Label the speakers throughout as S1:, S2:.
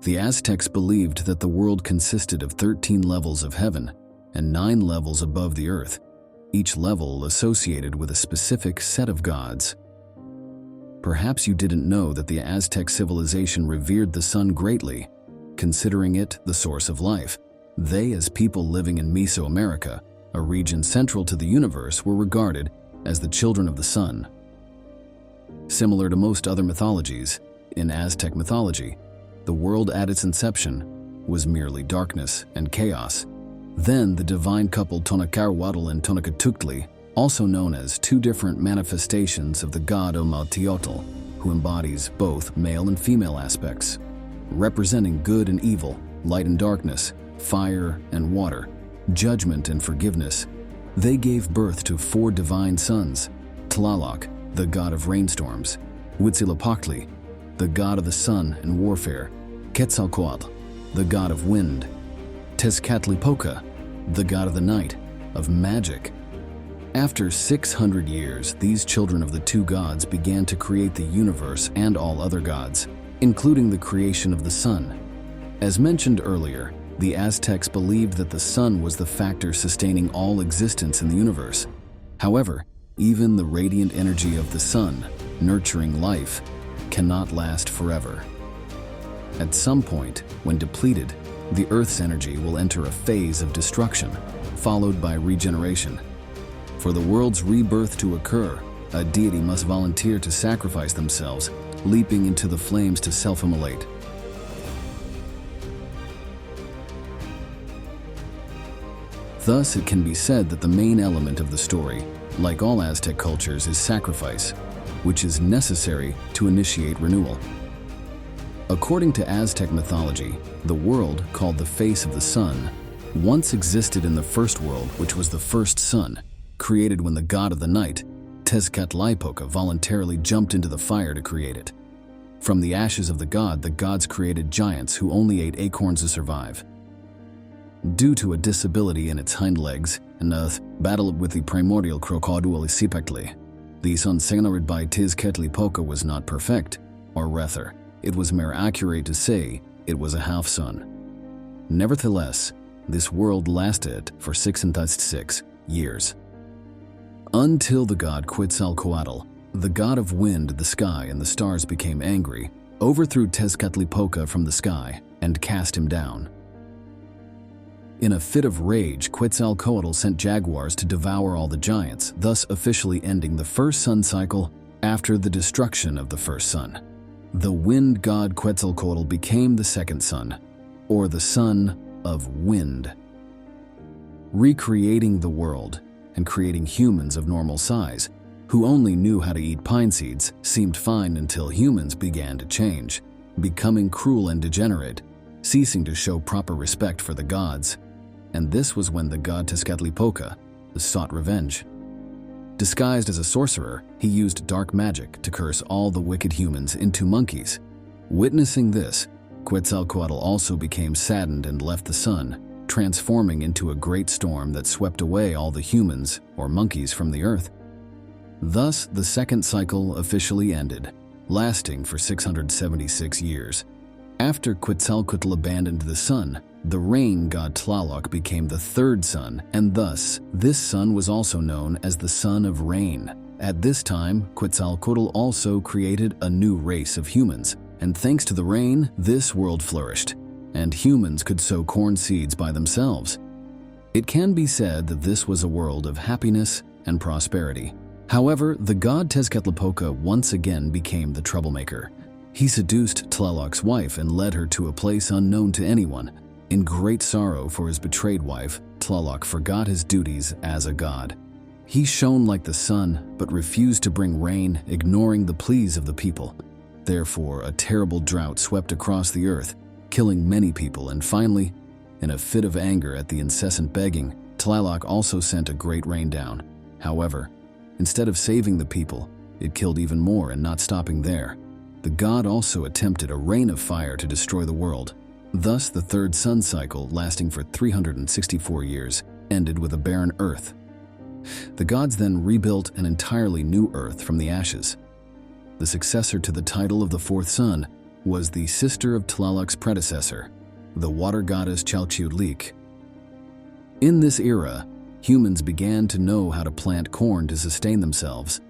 S1: The Aztecs believed that the world consisted of 13 levels of heaven and 9 levels above the earth, each level associated with a specific set of gods. Perhaps you didn't know that the Aztec civilization revered the sun greatly, considering it the source of life. They, as people living in Mesoamerica, a region central to the universe, were regarded as the children of the sun. Similar to most other mythologies, in Aztec mythology, the world at its inception was merely darkness and chaos. Then the divine couple Tonacahua and Tonacatuctli, also known as two different manifestations of the god Omalteotl, who embodies both male and female aspects, representing good and evil, light and darkness, fire and water, judgment and forgiveness. They gave birth to 4 divine sons: Tlaloc, the god of rainstorms; Huitzilopochtli, the god of the sun and warfare; Quetzalcoatl, the god of wind; Tezcatlipoca, the god of the night, of magic. After 600 years, these children of the two gods began to create the universe and all other gods, including the creation of the sun. As mentioned earlier, the Aztecs believed that the sun was the factor sustaining all existence in the universe. However, even the radiant energy of the sun, nurturing life, cannot last forever. At some point, when depleted, the Earth's energy will enter a phase of destruction, followed by regeneration. For the world's rebirth to occur, a deity must volunteer to sacrifice themselves, leaping into the flames to self-immolate. Thus, it can be said that the main element of the story, like all Aztec cultures, is sacrifice, which is necessary to initiate renewal. According to Aztec mythology, the world, called the face of the sun, once existed in the first world, which was the first sun, created when the god of the night, Tezcatlipoca, voluntarily jumped into the fire to create it. From the ashes of the gods created giants who only ate acorns to survive. Due to a disability in its hind legs and a battle with the primordial crocodile Isipactli, the sun generated by Tezcatlipoca was not perfect, or rather, it was more accurate to say it was a half-sun. Nevertheless, this world lasted for 606 years. Until the god Quetzalcoatl, the god of wind, the sky, and the stars became angry, overthrew Tezcatlipoca from the sky, and cast him down. In a fit of rage, Quetzalcoatl sent jaguars to devour all the giants, thus officially ending the first sun cycle after the destruction of the first sun. The wind god Quetzalcoatl became the second sun, or the sun of wind, recreating the world and creating humans of normal size, who only knew how to eat pine seeds, seemed fine until humans began to change, becoming cruel and degenerate, ceasing to show proper respect for the gods. And this was when the god Tezcatlipoca sought revenge. Disguised as a sorcerer, he used dark magic to curse all the wicked humans into monkeys. Witnessing this, Quetzalcoatl also became saddened and left the sun, transforming into a great storm that swept away all the humans, or monkeys, from the earth. Thus, the second cycle officially ended, lasting for 676 years. After Quetzalcoatl abandoned the sun, the rain god Tlaloc became the third sun, and thus, this sun was also known as the Son of Rain. At this time, Quetzalcoatl also created a new race of humans, and thanks to the rain, this world flourished, and humans could sow corn seeds by themselves. It can be said that this was a world of happiness and prosperity. However, the god Tezcatlipoca once again became the troublemaker. He seduced Tlaloc's wife and led her to a place unknown to anyone. In great sorrow for his betrayed wife, Tlaloc forgot his duties as a god. He shone like the sun, but refused to bring rain, ignoring the pleas of the people. Therefore, a terrible drought swept across the earth, killing many people, and finally, in a fit of anger at the incessant begging, Tlaloc also sent a great rain down. However, instead of saving the people, it killed even more, and not stopping there. The god also attempted a rain of fire to destroy the world. Thus, the third sun cycle, lasting for 364 years, ended with a barren earth. The gods then rebuilt an entirely new earth from the ashes. The successor to the title of the fourth sun, was the sister of Tlaloc's predecessor, the water goddess Chalchiuhtli. In this era, humans began to know how to plant corn to sustain themselves.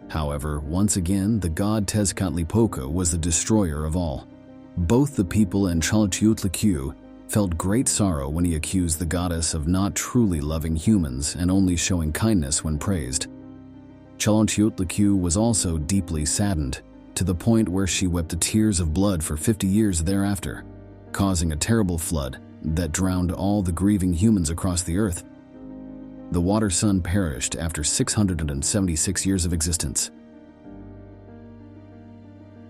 S1: However, once again, the god Tezcatlipoca was the destroyer of all. Both the people and Chalchiuhtli felt great sorrow when he accused the goddess of not truly loving humans and only showing kindness when praised. Chalchiuhtli was also deeply saddened, to the point where she wept the tears of blood for 50 years thereafter, causing a terrible flood that drowned all the grieving humans across the earth. The water sun perished after 676 years of existence.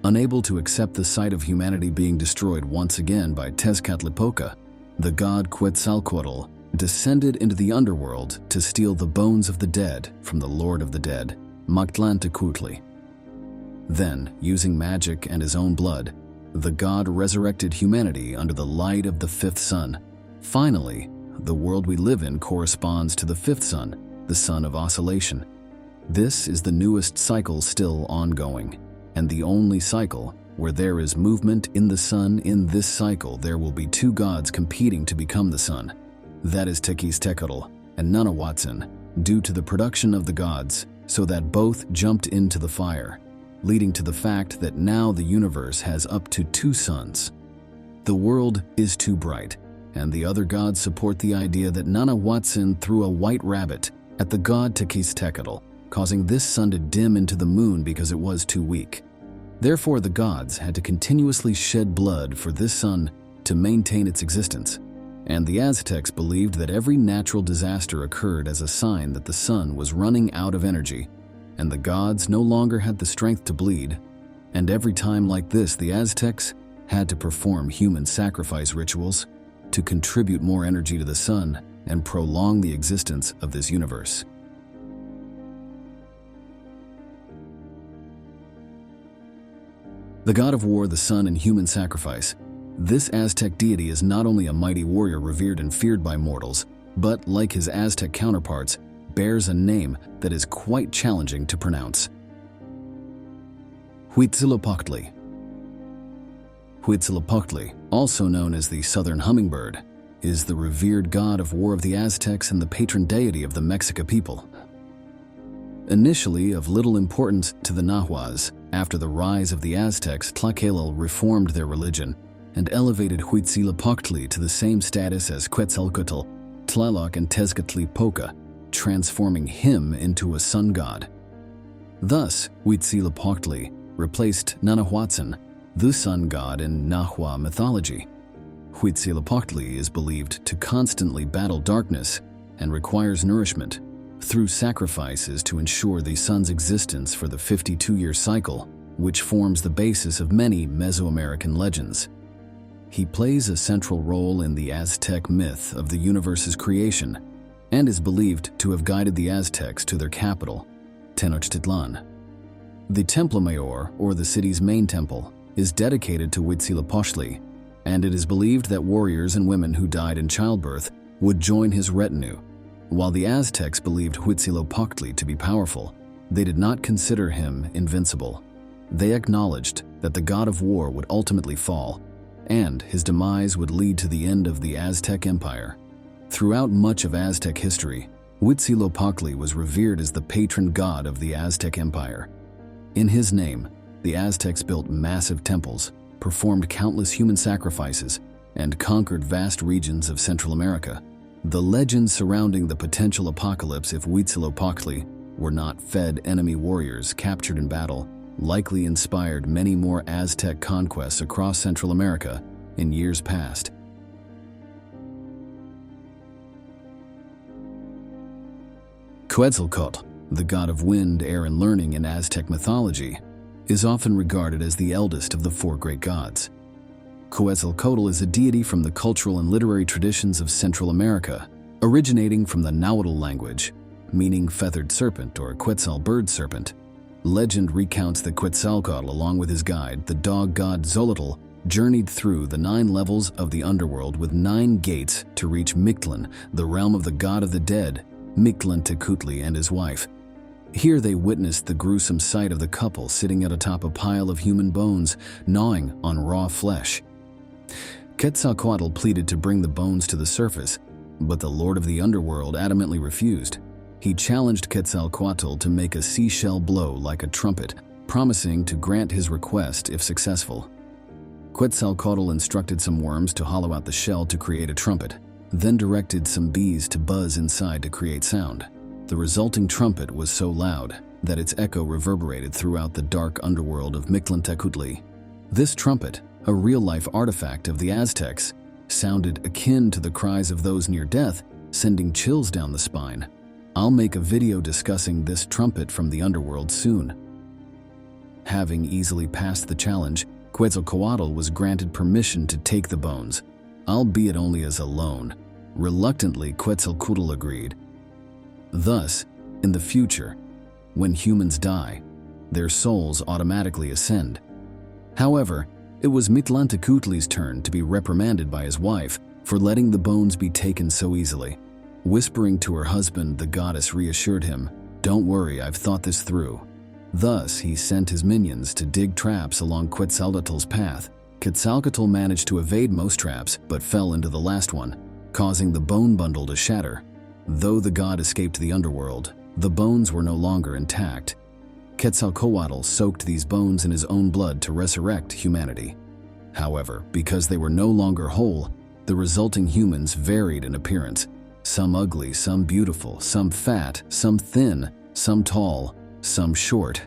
S1: Unable to accept the sight of humanity being destroyed once again by Tezcatlipoca, the god Quetzalcoatl descended into the underworld to steal the bones of the dead from the Lord of the Dead, Mictlantecutli. Then, using magic and his own blood, the god resurrected humanity under the light of the fifth sun. Finally, the world we live in corresponds to the fifth sun, the sun of oscillation. This is the newest cycle still ongoing, and the only cycle where there is movement in the sun. In this cycle, there will be two gods competing to become the sun. That is Tequistecatl and Nanahuatzin, due to the production of the gods, so that both jumped into the fire, leading to the fact that now the universe has up to two suns. The world is too bright, and the other gods support the idea that Nanahuatzin threw a white rabbit at the god Tequistecatl, causing this sun to dim into the moon because it was too weak. Therefore, the gods had to continuously shed blood for this sun to maintain its existence, and the Aztecs believed that every natural disaster occurred as a sign that the sun was running out of energy, and the gods no longer had the strength to bleed, and every time like this, the Aztecs had to perform human sacrifice rituals to contribute more energy to the sun and prolong the existence of this universe. The god of war, the sun, and human sacrifice. This Aztec deity is not only a mighty warrior revered and feared by mortals, but, like his Aztec counterparts, bears a name that is quite challenging to pronounce. Huitzilopochtli. Huitzilopochtli, also known as the Southern Hummingbird, is the revered god of war of the Aztecs and the patron deity of the Mexica people. Initially of little importance to the Nahuas, after the rise of the Aztecs, Tlaxcala reformed their religion and elevated Huitzilopochtli to the same status as Quetzalcoatl, Tlaloc, and Tezcatlipoca, transforming him into a sun god. Thus, Huitzilopochtli replaced Nanahuatzin, the sun god in Nahua mythology. Huitzilopochtli is believed to constantly battle darkness and requires nourishment through sacrifices to ensure the sun's existence for the 52-year cycle, which forms the basis of many Mesoamerican legends. He plays a central role in the Aztec myth of the universe's creation and is believed to have guided the Aztecs to their capital, Tenochtitlan. The Templo Mayor, or the city's main temple, is dedicated to Huitzilopochtli, and it is believed that warriors and women who died in childbirth would join his retinue. While the Aztecs believed Huitzilopochtli to be powerful, they did not consider him invincible. They acknowledged that the god of war would ultimately fall, and his demise would lead to the end of the Aztec Empire. Throughout much of Aztec history, Huitzilopochtli was revered as the patron god of the Aztec Empire. In his name, the Aztecs built massive temples, performed countless human sacrifices, and conquered vast regions of Central America. The legends surrounding the potential apocalypse if Huitzilopochtli were not fed enemy warriors captured in battle likely inspired many more Aztec conquests across Central America in years past. Quetzalcoatl, the god of wind, air, and learning in Aztec mythology, is often regarded as the eldest of the four great gods. Quetzalcoatl is a deity from the cultural and literary traditions of Central America, originating from the Nahuatl language, meaning feathered serpent or Quetzal bird serpent. Legend recounts that Quetzalcoatl, along with his guide, the dog god Xolotl, journeyed through the 9 levels of the underworld with 9 gates to reach Mictlan, the realm of the god of the dead, Mictlantecutli, and his wife. Here they witnessed the gruesome sight of the couple sitting at atop a pile of human bones, gnawing on raw flesh. Quetzalcoatl pleaded to bring the bones to the surface, but the Lord of the Underworld adamantly refused. He challenged Quetzalcoatl to make a seashell blow like a trumpet, promising to grant his request if successful. Quetzalcoatl instructed some worms to hollow out the shell to create a trumpet, then directed some bees to buzz inside to create sound. The resulting trumpet was so loud that its echo reverberated throughout the dark underworld of Mictlantecutli. This trumpet, a real-life artifact of the Aztecs, sounded akin to the cries of those near death, sending chills down the spine. I'll make a video discussing this trumpet from the underworld soon. Having easily passed the challenge, Quetzalcoatl was granted permission to take the bones, albeit only as a loan. Reluctantly, Quetzalcoatl agreed. Thus, in the future, when humans die, their souls automatically ascend. However, it was Mictlantecutli's turn to be reprimanded by his wife for letting the bones be taken so easily. Whispering to her husband, the goddess reassured him, "Don't worry, I've thought this through." Thus, he sent his minions to dig traps along Quetzalcoatl's path. Quetzalcoatl managed to evade most traps, but fell into the last one, causing the bone bundle to shatter. Though the god escaped the underworld, the bones were no longer intact. Quetzalcoatl soaked these bones in his own blood to resurrect humanity. However, because they were no longer whole, the resulting humans varied in appearance. Some ugly, some beautiful, some fat, some thin, some tall, some short,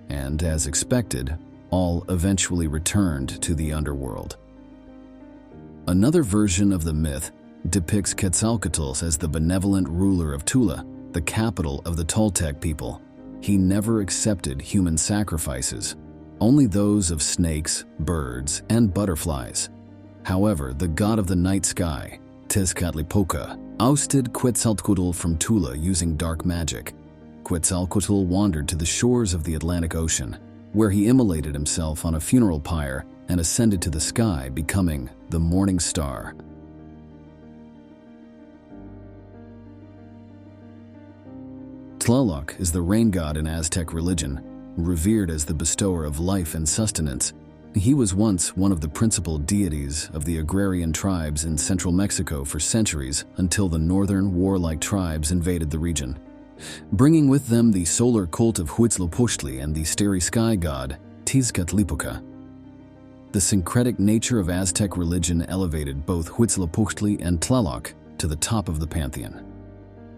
S1: and, as expected, all eventually returned to the underworld. Another version of the myth depicts Quetzalcoatl as the benevolent ruler of Tula, the capital of the Toltec people. He never accepted human sacrifices, only those of snakes, birds, and butterflies. However, the god of the night sky, Tezcatlipoca, ousted Quetzalcoatl from Tula using dark magic. Quetzalcoatl wandered to the shores of the Atlantic Ocean, where he immolated himself on a funeral pyre and ascended to the sky, becoming the morning star. Tlaloc is the rain god in Aztec religion, revered as the bestower of life and sustenance. He was once one of the principal deities of the agrarian tribes in central Mexico for centuries until the northern warlike tribes invaded the region, bringing with them the solar cult of Huitzilopochtli and the starry sky god, Tezcatlipoca. The syncretic nature of Aztec religion elevated both Huitzilopochtli and Tlaloc to the top of the pantheon.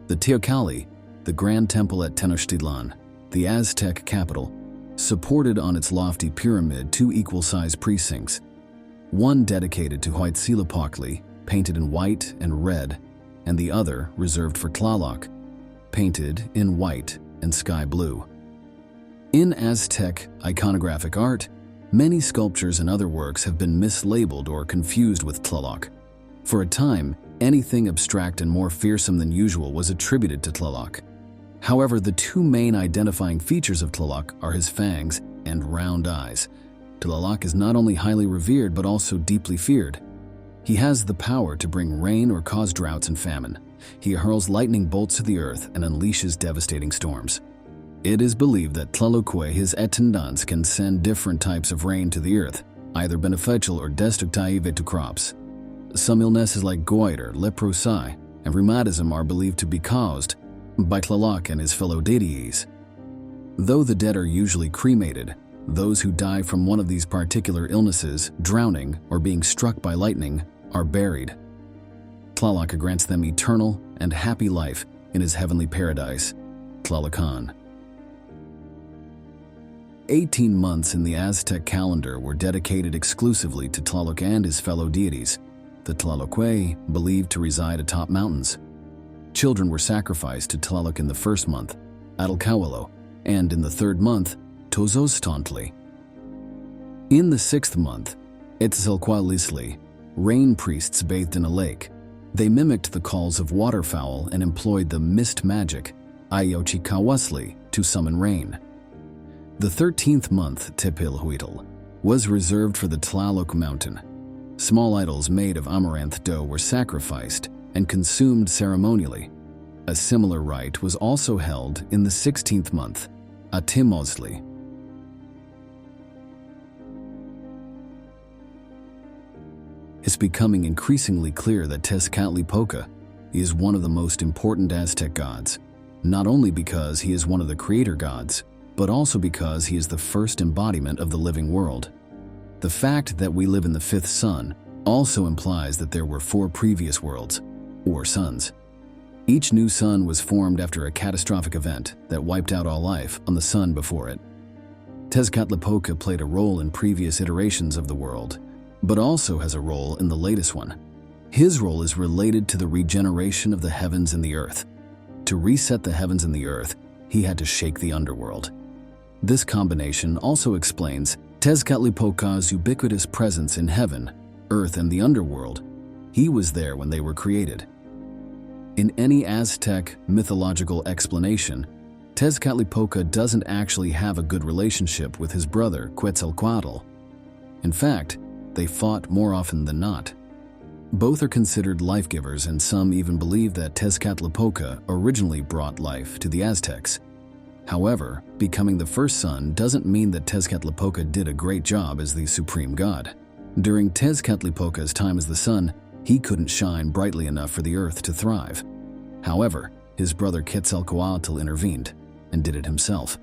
S1: The Teocalli, the grand temple at Tenochtitlan, the Aztec capital, supported on its lofty pyramid two equal-sized precincts, one dedicated to Huitzilopochtli, painted in white and red, and the other reserved for Tlaloc, painted in white and sky blue. In Aztec iconographic art, many sculptures and other works have been mislabeled or confused with Tlaloc. For a time, anything abstract and more fearsome than usual was attributed to Tlaloc. However, the two main identifying features of Tlaloc are his fangs and round eyes. Tlaloc is not only highly revered but also deeply feared. He has the power to bring rain or cause droughts and famine. He hurls lightning bolts to the earth and unleashes devastating storms. It is believed that Tlaloc, his attendants, can send different types of rain to the earth, either beneficial or destructive to crops. Some illnesses like goiter, leprosy, and rheumatism are believed to be caused by Tlaloc and his fellow deities. Though the dead are usually cremated, those who die from one of these particular illnesses, drowning or being struck by lightning, are buried. Tlaloc grants them eternal and happy life in his heavenly paradise, Tlalocan. 18 months in the Aztec calendar were dedicated exclusively to Tlaloc and his fellow deities, the Tlaloque believed to reside atop mountains. Children were sacrificed to Tlaloc in the first month, Atlcawalo, and in the third month, Tozostantli. In the sixth month, Etzalqualisli, rain priests bathed in a lake. They mimicked the calls of waterfowl and employed the mist magic, Ayochikawasli, to summon rain. The 13th month, Tepilhuitl, was reserved for the Tlaloc mountain. Small idols made of amaranth dough were sacrificed and consumed ceremonially. A similar rite was also held in the 16th month, Atimozli. It's becoming increasingly clear that Tezcatlipoca is one of the most important Aztec gods, not only because he is one of the creator gods, but also because he is the first embodiment of the living world. The fact that we live in the fifth sun also implies that there were 4 previous worlds, or suns. Each new sun was formed after a catastrophic event that wiped out all life on the sun before it. Tezcatlipoca played a role in previous iterations of the world, but also has a role in the latest one. His role is related to the regeneration of the heavens and the earth. To reset the heavens and the earth, he had to shake the underworld. This combination also explains Tezcatlipoca's ubiquitous presence in heaven, earth, and the underworld. He was there when they were created. In any Aztec mythological explanation, Tezcatlipoca doesn't actually have a good relationship with his brother Quetzalcoatl. In fact, they fought more often than not. Both are considered life-givers, and some even believe that Tezcatlipoca originally brought life to the Aztecs. However, becoming the first sun doesn't mean that Tezcatlipoca did a great job as the supreme god. During Tezcatlipoca's time as the sun, he couldn't shine brightly enough for the earth to thrive. However, his brother Quetzalcoatl intervened and did it himself.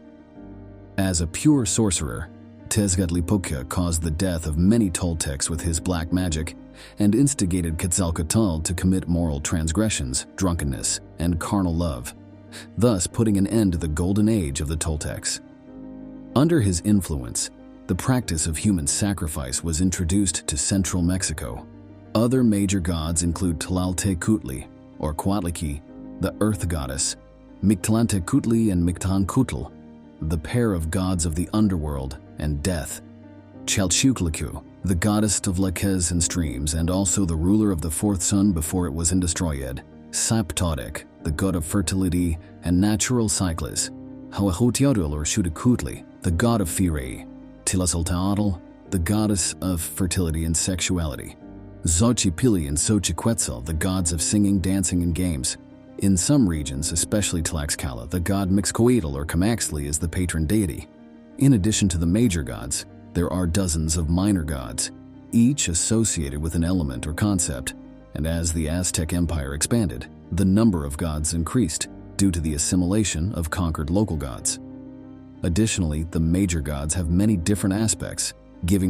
S1: As a pure sorcerer, Tezcatlipoca caused the death of many Toltecs with his black magic and instigated Quetzalcoatl to commit moral transgressions, drunkenness, and carnal love, thus putting an end to the golden age of the Toltecs. Under his influence, the practice of human sacrifice was introduced to central Mexico. Other major gods include Tlaltecutli, or Coatlicue, the earth goddess, Mictlantecutli and Mictancutl, the pair of gods of the underworld and death, Chalchuclicu, the goddess of lakes and streams and also the ruler of the fourth sun before it was destroyed, Saptodec, the god of fertility and natural cycles, Huahuteotl or Shutacutli, the god of Firei, Tlaxalteotl, the goddess of fertility and sexuality, Xochipilli and Xochiquetzal, the gods of singing, dancing, and games. In some regions, especially Tlaxcala, the god Mixcoatl or Camaxtli is the patron deity. In addition to the major gods, there are dozens of minor gods, each associated with an element or concept, and as the Aztec Empire expanded, the number of gods increased due to the assimilation of conquered local gods. Additionally, the major gods have many different aspects, giving